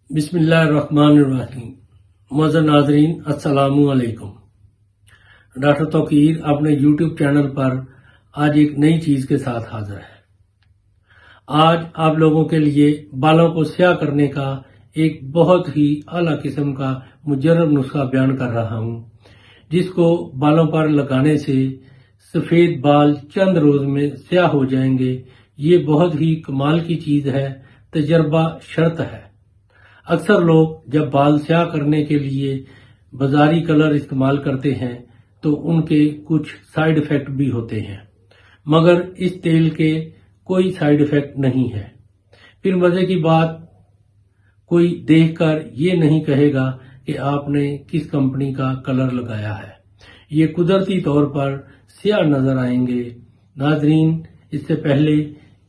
बिस्मिल्लाहिर्रहमानिर्रहीम। मुअज़्ज़ज़ नाज़रीन, अस्सलामु अलैकुम। डॉक्टर तौकीर अपने यूट्यूब चैनल पर आज एक नई चीज के साथ हाजिर है। आज आप लोगों के लिए बालों को स्याह करने का एक बहुत ही आला किस्म का मुजर्रब नुस्खा बयान कर रहा हूं, जिसको बालों पर लगाने से सफेद बाल चंद रोज में स्याह हो जाएंगे। ये बहुत ही कमाल की चीज है, तजर्बा शर्त है। अक्सर लोग जब बाल स्याह करने के लिए बाजारी कलर इस्तेमाल करते हैं तो उनके कुछ साइड इफेक्ट भी होते हैं, मगर इस तेल के कोई साइड इफेक्ट नहीं है। फिर मजे की बात, कोई देखकर ये नहीं कहेगा कि आपने किस कंपनी का कलर लगाया है। ये कुदरती तौर पर स्याह नजर आएंगे। नाजरीन, इससे पहले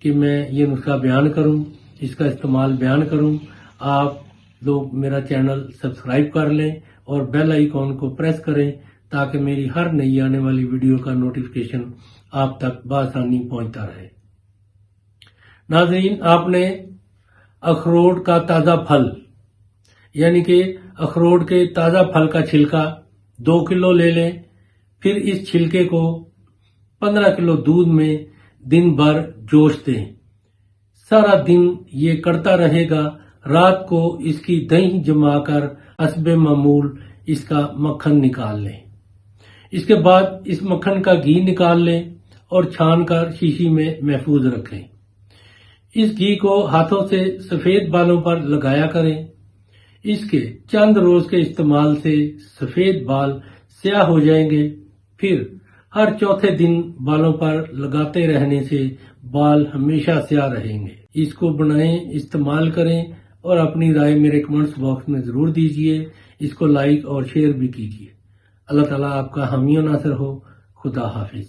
कि मैं ये नुस्खा बयान करूं, इसका इस्तेमाल बयान करूं, आप लोग मेरा चैनल सब्सक्राइब कर लें और बेल आइकॉन को प्रेस करें ताकि मेरी हर नई आने वाली वीडियो का नोटिफिकेशन आप तक बआसानी पहुंचता रहे। नाज़रीन, आपने अखरोट का ताजा फल यानी कि अखरोट के ताजा फल का छिलका 2 किलो ले लें। फिर इस छिलके को 15 किलो दूध में दिन भर जोश दें। सारा दिन ये करता रहेगा। रात को इसकी दही जमाकर हस्बे मामूल इसका मक्खन निकाल लें। इसके बाद इस मक्खन का घी निकाल लें और छान कर शीशी में महफूज रखें। इस घी को हाथों से सफेद बालों पर लगाया करें। इसके चंद रोज के इस्तेमाल से सफेद बाल स्याह हो जाएंगे। फिर हर चौथे दिन बालों पर लगाते रहने से बाल हमेशा स्याह रहेंगे। इसको बनाएं, इस्तेमाल करें और अपनी राय मेरे कमेंट्स बॉक्स में जरूर दीजिए। इसको लाइक और शेयर भी कीजिए। अल्लाह ताला आपका हामी और नासिर हो। खुदा हाफिज।